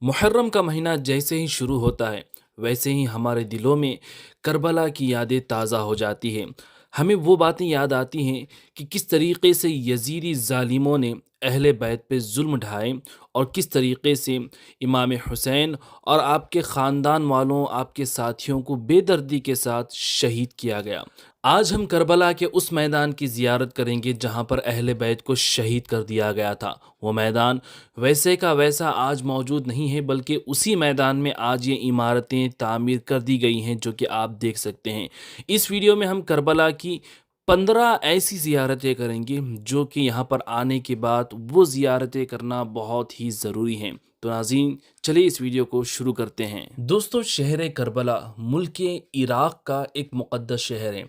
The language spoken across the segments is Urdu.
محرم کا مہینہ جیسے ہی شروع ہوتا ہے ویسے ہی ہمارے دلوں میں کربلا کی یادیں تازہ ہو جاتی ہیں۔ ہمیں وہ باتیں یاد آتی ہیں کہ کس طریقے سے یزیدی ظالموں نے اہل بیت پہ ظلم ڈھائے اور کس طریقے سے امام حسین اور آپ کے خاندان والوں آپ کے ساتھیوں کو بے دردی کے ساتھ شہید کیا گیا۔ آج ہم کربلا کے اس میدان کی زیارت کریں گے جہاں پر اہل بیت کو شہید کر دیا گیا تھا۔ وہ میدان ویسے کا ویسا آج موجود نہیں ہے، بلکہ اسی میدان میں آج یہ عمارتیں تعمیر کر دی گئی ہیں جو کہ آپ دیکھ سکتے ہیں۔ اس ویڈیو میں ہم کربلا کی 15 ایسی زیارتیں کریں گے جو کہ یہاں پر آنے کے بعد وہ زیارتیں کرنا بہت ہی ضروری ہیں۔ تو ناظرین چلیے اس ویڈیو کو شروع کرتے ہیں۔ دوستو، شہر کربلا ملک عراق کا ایک مقدس شہر ہے۔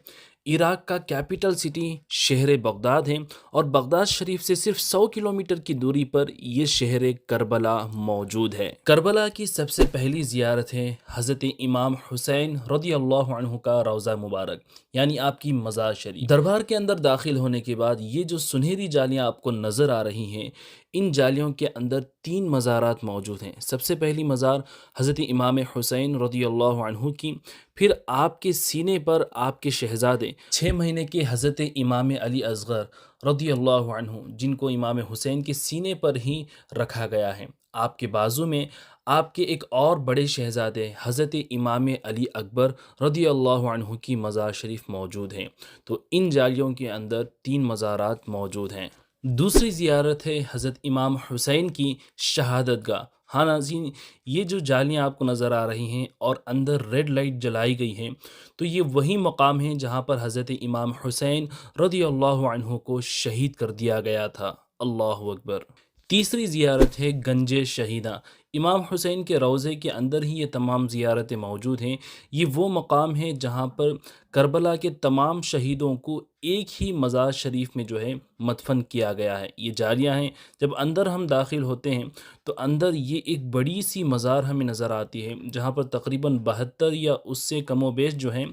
عراق کا کیپٹل سٹی شہر بغداد ہے اور بغداد شریف سے صرف 100 کلومیٹر کی دوری پر یہ شہر کربلا موجود ہے۔ کربلا کی سب سے پہلی زیارت ہے حضرت امام حسین رضی اللہ عنہ کا روضہ مبارک، یعنی آپ کی مزار شریف۔ دربار کے اندر داخل ہونے کے بعد یہ جو سنہری جالیاں آپ کو نظر آ رہی ہیں، ان جالیوں کے اندر 3 مزارات موجود ہیں۔ سب سے پہلی مزار حضرت امام حسین رضی اللہ عنہ کی، پھر آپ کے سینے پر آپ کے شہزادے 6 مہینے کے حضرت امام علی اصغر رضی اللہ عنہ، جن کو امام حسین کے سینے پر ہی رکھا گیا ہے۔ آپ کے بازو میں آپ کے ایک اور بڑے شہزادے حضرت امام علی اکبر رضی اللہ عنہ کی مزار شریف موجود ہیں۔ تو ان جالیوں کے اندر 3 مزارات موجود ہیں۔ دوسری زیارت ہے حضرت امام حسین کی شہادت گاہ۔ ہاں ناظرین، یہ جو جالیاں آپ کو نظر آ رہی ہیں اور اندر ریڈ لائٹ جلائی گئی ہیں، تو یہ وہی مقام ہیں جہاں پر حضرت امام حسین رضی اللہ عنہ کو شہید کر دیا گیا تھا۔ اللہ اکبر۔ تیسری زیارت ہے گنج شہیداں۔ امام حسین کے روضے کے اندر ہی یہ تمام زیارتیں موجود ہیں۔ یہ وہ مقام ہے جہاں پر کربلا کے تمام شہیدوں کو ایک ہی مزار شریف میں جو ہے مدفن کیا گیا ہے۔ یہ جالیاں ہیں، جب اندر ہم داخل ہوتے ہیں تو اندر یہ ایک بڑی سی مزار ہمیں نظر آتی ہے جہاں پر تقریباً 72 یا اس سے کم و بیش جو ہیں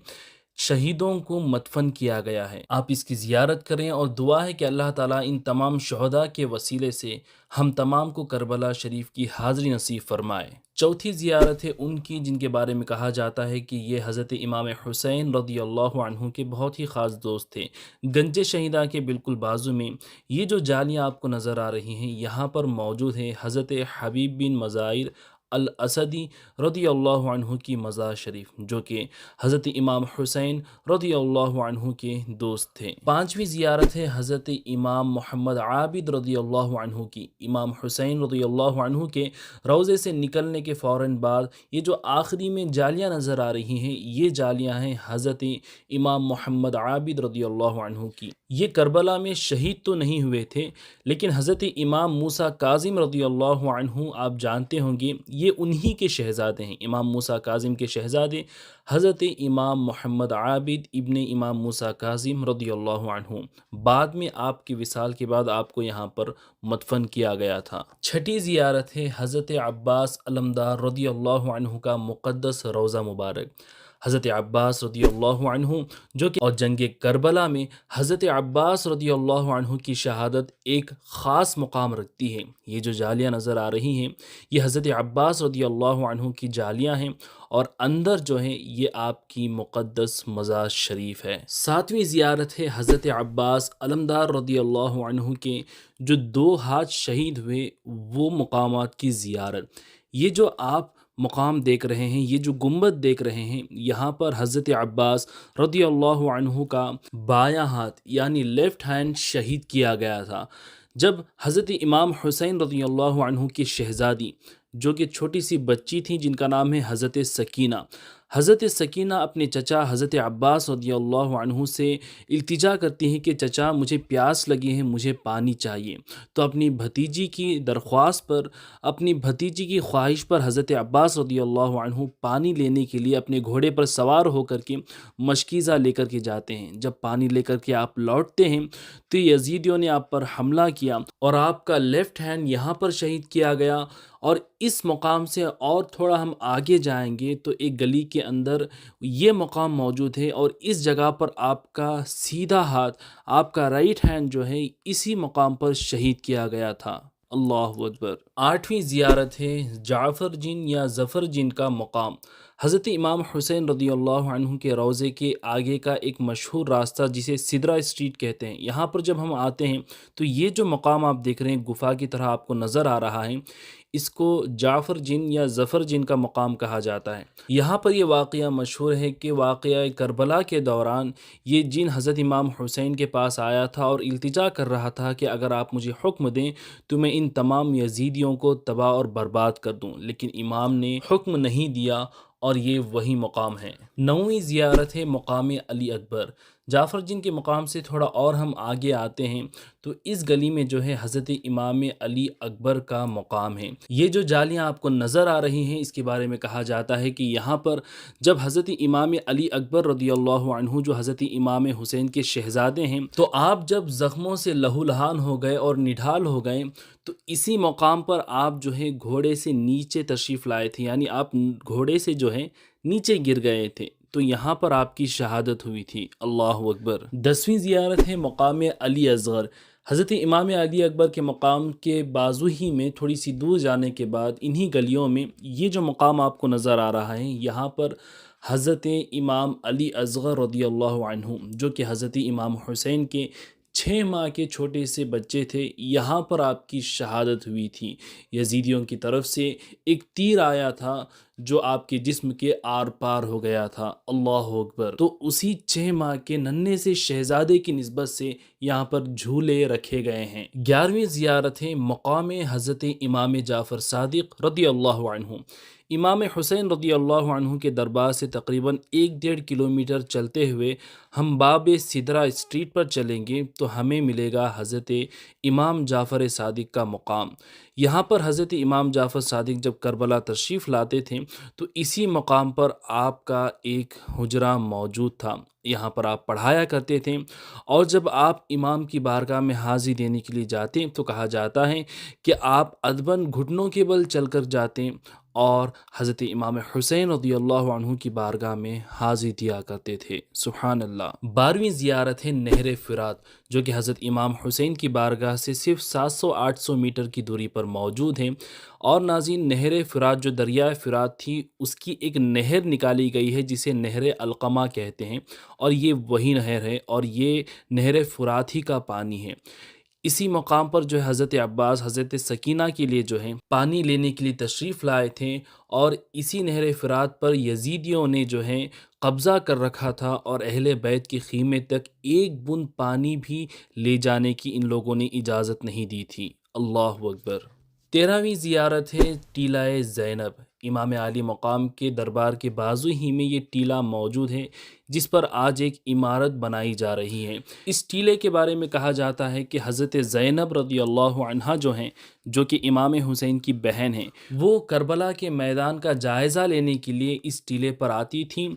شہیدوں کو مدفن کیا گیا ہے۔ آپ اس کی زیارت کریں اور دعا ہے کہ اللہ تعالیٰ ان تمام شہداء کے وسیلے سے ہم تمام کو کربلا شریف کی حاضری نصیب فرمائے۔ چوتھی زیارت ہے ان کی جن کے بارے میں کہا جاتا ہے کہ یہ حضرت امام حسین رضی اللہ عنہ کے بہت ہی خاص دوست تھے۔ گنج شہیداں کے بالکل بازو میں یہ جو جالیاں آپ کو نظر آ رہی ہیں، یہاں پر موجود ہے حضرت حبیب بن مظاہر الاسدی رضی اللہ عنہ کی مزار شریف، جو کہ حضرت امام حسین رضی اللہ عنہ کے دوست تھے۔ پانچویں زیارت ہے حضرت امام محمد عابد رضی اللہ عنہ کی۔ امام حسین رضی اللہ عنہ کے روضے سے نکلنے کے فوراً بعد یہ جو آخری میں جالیاں نظر آ رہی ہیں، یہ جالیاں ہیں حضرت امام محمد عابد رضی اللہ عنہ کی۔ یہ کربلا میں شہید تو نہیں ہوئے تھے، لیکن حضرت امام موسیٰ کاظم رضی اللہ عنہ آپ جانتے ہوں گے، یہ انہی کے شہزادے ہیں۔ امام موسیٰ کاظم کے شہزادے حضرت امام محمد عابد ابن امام موسیٰ کاظم رضی اللہ عنہ، بعد میں آپ کی وصال کے بعد آپ کو یہاں پر مدفن کیا گیا تھا۔ چھٹی زیارت ہے حضرت عباس علمدار رضی اللہ عنہ کا مقدس روضہ مبارک۔ حضرت عباس رضی اللہ عنہ جو کہ اور جنگ کربلا میں حضرت عباس رضی اللہ عنہ کی شہادت ایک خاص مقام رکھتی ہے۔ یہ جو جالیاں نظر آ رہی ہیں، یہ حضرت عباس رضی اللہ عنہ کی جالیاں ہیں اور اندر جو ہے یہ آپ کی مقدس مزار شریف ہے۔ ساتویں زیارت ہے حضرت عباس علمدار رضی اللہ عنہ کے جو 2 ہاتھ شہید ہوئے وہ مقامات کی زیارت۔ یہ جو آپ مقام دیکھ رہے ہیں، یہ جو گنبد دیکھ رہے ہیں، یہاں پر حضرت عباس رضی اللہ عنہ کا بایاں ہاتھ یعنی لیفٹ ہینڈ شہید کیا گیا تھا، جب حضرت امام حسین رضی اللہ عنہ کی شہزادی جو کہ چھوٹی سی بچی تھی جن کا نام ہے حضرت سکینہ اپنے چچا حضرت عباس رضی اللہ عنہ سے التجا کرتی ہیں کہ چچا مجھے پیاس لگی ہے، مجھے پانی چاہیے۔ تو اپنی بھتیجی کی درخواست پر، اپنی بھتیجی کی خواہش پر حضرت عباس رضی اللہ عنہ پانی لینے کے لیے اپنے گھوڑے پر سوار ہو کر کے مشکیزہ لے کر کے جاتے ہیں۔ جب پانی لے کر کے آپ لوٹتے ہیں تو یزیدیوں نے آپ پر حملہ کیا اور آپ کا لیفٹ ہینڈ یہاں پر شہید کیا گیا۔ اور اس مقام سے اور تھوڑا ہم آگے جائیں گے تو ایک گلی کے اندر یہ مقام موجود ہے اور اس جگہ پر آپ کا سیدھا ہاتھ، آپ کا رائٹ ہینڈ جو ہے اسی مقام پر شہید کیا گیا تھا۔ اللہ اکبر۔ 8ویں زیارت ہے جعفر جن یا ظفر جن کا مقام۔ حضرت امام حسین رضی اللہ عنہ کے روضے کے آگے کا ایک مشہور راستہ جسے سدرہ اسٹریٹ کہتے ہیں، یہاں پر جب ہم آتے ہیں تو یہ جو مقام آپ دیکھ رہے ہیں گفا کی طرح آپ کو نظر آ رہا ہے، اس کو جعفر جن یا ظفر جن کا مقام کہا جاتا ہے۔ یہاں پر یہ واقعہ مشہور ہے کہ واقعہ کربلا کے دوران یہ جن حضرت امام حسین کے پاس آیا تھا اور التجا کر رہا تھا کہ اگر آپ مجھے حکم دیں تو میں ان تمام یزیدیوں کو تباہ اور برباد کر دوں، لیکن امام نے حکم نہیں دیا اور یہ وہی مقام ہے۔ 9ویں زیارت ہے مقام علی اکبر۔ جعفر جن کے مقام سے تھوڑا اور ہم آگے آتے ہیں تو اس گلی میں جو ہے حضرت امام علی اکبر کا مقام ہے۔ یہ جو جالیاں آپ کو نظر آ رہی ہیں اس کے بارے میں کہا جاتا ہے کہ یہاں پر جب حضرت امام علی اکبر رضی اللہ عنہ جو حضرت امام حسین کے شہزادے ہیں، تو آپ جب زخموں سے لہولہان ہو گئے اور نڈھال ہو گئے تو اسی مقام پر آپ جو ہے گھوڑے سے نیچے تشریف لائے تھے، یعنی آپ گھوڑے سے جو ہے نیچے گر گئے تھے، تو یہاں پر آپ کی شہادت ہوئی تھی۔ اللہ اکبر۔ 10ویں زیارت ہے مقام علی اصغر۔ حضرت امام علی اکبر کے مقام کے بازو ہی میں تھوڑی سی دور جانے کے بعد انہی گلیوں میں یہ جو مقام آپ کو نظر آ رہا ہے، یہاں پر حضرت امام علی اصغر رضی اللہ عنہ جو کہ حضرت امام حسین کے 6 ماہ کے چھوٹے سے بچے تھے، یہاں پر آپ کی شہادت ہوئی تھی۔ یزیدیوں کی طرف سے ایک تیر آیا تھا جو آپ کے جسم کے آر پار ہو گیا تھا۔ اللہ اکبر۔ تو اسی 6 ماہ کے ننھے سے شہزادے کی نسبت سے یہاں پر جھولے رکھے گئے ہیں۔ 11ویں زیارت ہے مقام حضرت امام جعفر صادق رضی اللہ عنہ۔ امام حسین رضی اللہ عنہ کے دربار سے تقریباً 1.5 کلومیٹر چلتے ہوئے ہم باب سدرہ اسٹریٹ پر چلیں گے تو ہمیں ملے گا حضرت امام جعفر صادق کا مقام۔ یہاں پر حضرت امام جعفر صادق جب کربلا تشریف لاتے تھے تو اسی مقام پر آپ کا ایک حجرہ موجود تھا، یہاں پر آپ پڑھایا کرتے تھے، اور جب آپ امام کی بارگاہ میں حاضری دینے کے لیے جاتے تو کہا جاتا ہے کہ آپ ادباً گھٹنوں کے بل چل کر جاتے اور حضرت امام حسین رضی اللہ عنہ کی بارگاہ میں حاضری دیا کرتے تھے۔ سبحان اللہ۔ 12ویں زیارت ہے نہر فرات جو کہ حضرت امام حسین کی بارگاہ سے صرف 700-800 میٹر کی دوری پر موجود ہے، اور ناظرین نہر فرات جو دریائے فرات تھی اس کی ایک نہر نکالی گئی ہے جسے نہر القمہ کہتے ہیں، اور یہ وہی نہر ہے اور یہ نہر فرات ہی کا پانی ہے۔ اسی مقام پر جو ہے حضرت عباس حضرت سکینہ کے لیے جو ہے پانی لینے کے لیے تشریف لائے تھے، اور اسی نہر فرات پر یزیدیوں نے جو ہے قبضہ کر رکھا تھا اور اہل بیت کے خیمے تک ایک بوند پانی بھی لے جانے کی ان لوگوں نے اجازت نہیں دی تھی۔ اللہ اکبر۔ 13ویں زیارت ہے ٹیلہ زینب۔ امام علی مقام کے دربار کے بازو ہی میں یہ ٹیلہ موجود ہے جس پر آج ایک عمارت بنائی جا رہی ہے۔ اس ٹیلے کے بارے میں کہا جاتا ہے کہ حضرت زینب رضی اللہ عنہا جو ہیں، جو کہ امام حسین کی بہن ہیں، وہ کربلا کے میدان کا جائزہ لینے کے لیے اس ٹیلے پر آتی تھیں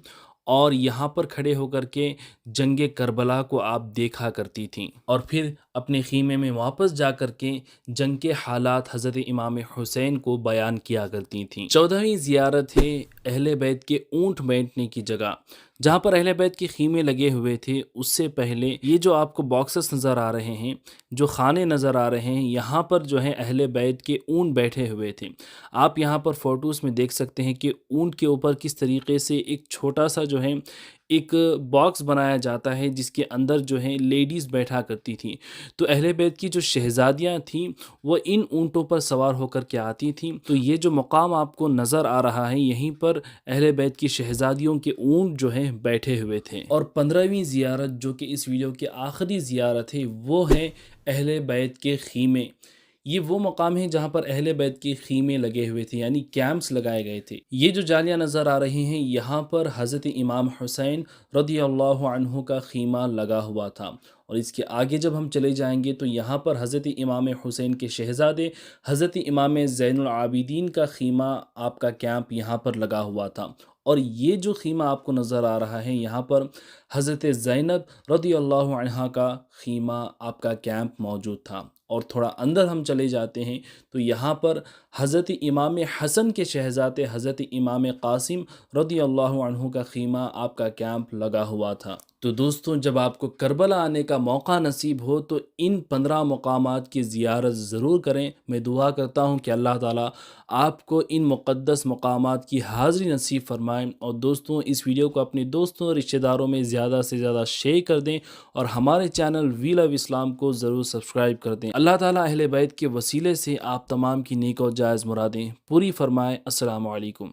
اور یہاں پر کھڑے ہو کر کے جنگ کربلا کو آپ دیکھا کرتی تھیں، اور پھر اپنے خیمے میں واپس جا کر کے جنگ کے حالات حضرت امام حسین کو بیان کیا کرتی تھیں۔ 14ویں زیارت ہے اہل بیت کے اونٹ بیٹھنے کی جگہ، جہاں پر اہل بیت کے خیمے لگے ہوئے تھے۔ اس سے پہلے یہ جو آپ کو باکسز نظر آ رہے ہیں، جو خانے نظر آ رہے ہیں، یہاں پر جو ہے اہل بیت کے اونٹ بیٹھے ہوئے تھے۔ آپ یہاں پر فوٹوز میں دیکھ سکتے ہیں کہ اونٹ کے اوپر کس طریقے سے ایک چھوٹا سا جو ہے ایک باکس بنایا جاتا ہے جس کے اندر جو ہے لیڈیز بیٹھا کرتی تھیں۔ تو اہل بیت کی جو شہزادیاں تھیں وہ ان اونٹوں پر سوار ہو کر کے آتی تھیں۔ تو یہ جو مقام آپ کو نظر آ رہا ہے، یہیں پر اہل بیت کی شہزادیوں کے اونٹ جو ہیں بیٹھے ہوئے تھے۔ اور 15ویں زیارت جو کہ اس ویڈیو کی آخری زیارت ہے وہ ہے اہل بیت کے خیمے۔ یہ وہ مقام ہے جہاں پر اہل بیت کے خیمے لگے ہوئے تھے، یعنی کیمپس لگائے گئے تھے۔ یہ جو جالیاں نظر آ رہی ہیں، یہاں پر حضرت امام حسین رضی اللہ عنہ کا خیمہ لگا ہوا تھا، اور اس کے آگے جب ہم چلے جائیں گے تو یہاں پر حضرت امام حسین کے شہزادے حضرت امام زین العابدین کا خیمہ، آپ کا کیمپ یہاں پر لگا ہوا تھا، اور یہ جو خیمہ آپ کو نظر آ رہا ہے یہاں پر حضرت زینب رضی اللہ عنہا کا خیمہ، آپ کا کیمپ موجود تھا۔ اور تھوڑا اندر ہم چلے جاتے ہیں تو یہاں پر حضرت امام حسن کے شہزادے حضرت امام قاسم رضی اللہ عنہ کا خیمہ، آپ کا کیمپ لگا ہوا تھا۔ تو دوستوں، جب آپ کو کربلا آنے کا موقع نصیب ہو تو ان 15 مقامات کی زیارت ضرور کریں۔ میں دعا کرتا ہوں کہ اللہ تعالیٰ آپ کو ان مقدس مقامات کی حاضری نصیب فرمائیں۔ اور دوستوں، اس ویڈیو کو اپنے دوستوں اور رشتہ داروں میں زیادہ سے زیادہ شیئر کر دیں اور ہمارے چینل وی لو اسلام کو ضرور سبسکرائب کر دیں۔ اللہ تعالیٰ اہل بیت کے وسیلے سے آپ تمام کی نیک و جائز مرادیں پوری فرمائے۔ السلام علیکم۔